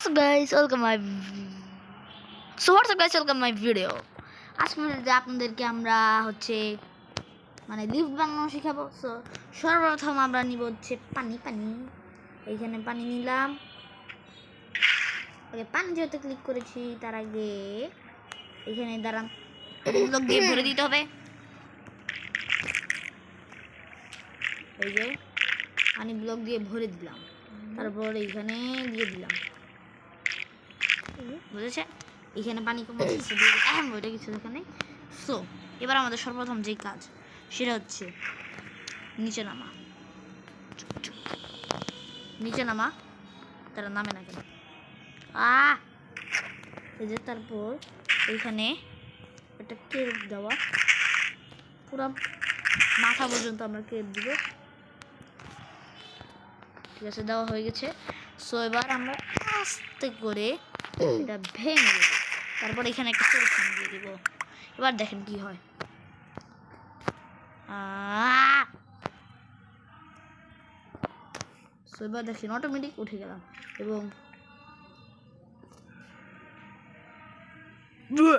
Welcome my video. আজকে ভিডিওতে আপনাদেরকে আমরা মানে লিফট বানানো শেখাবো। সো সর্বপ্রথম আমরা নিব পানি। এইখানে পানি নিলাম। ওকে, পানি যেহেতু ক্লিক করেছি তার আগে এইখানে দাঁড়ান ব্লক দিয়ে ভরে দিতে হবে। এই যে পানি ব্লক দিয়ে ভরে দিলাম, তারপর এইখানে দিয়ে দিলাম, বুঝেছে? এখানে পানি কমে ওইটা কিছু এখানে। সো এবার আমাদের সর্বপ্রথম যে কাজ সেটা হচ্ছে নিচে নামা। তারা নামে না কেন? এই যে তারপর এইখানে একটা কেপ দেওয়া, পুরো মাথা পর্যন্ত আমরা কেপ দিব। ঠিক আছে, দেওয়া হয়ে গেছে। সো এবার আমরা আস্তে করে এটা ভেঙে দেব, তারপর এখানে একটা সেলফোন দিয়ে দিব। এবার দেখেন কি হয়। সো এবার দেখেন অটোমেটিক উঠে গেলাম এবং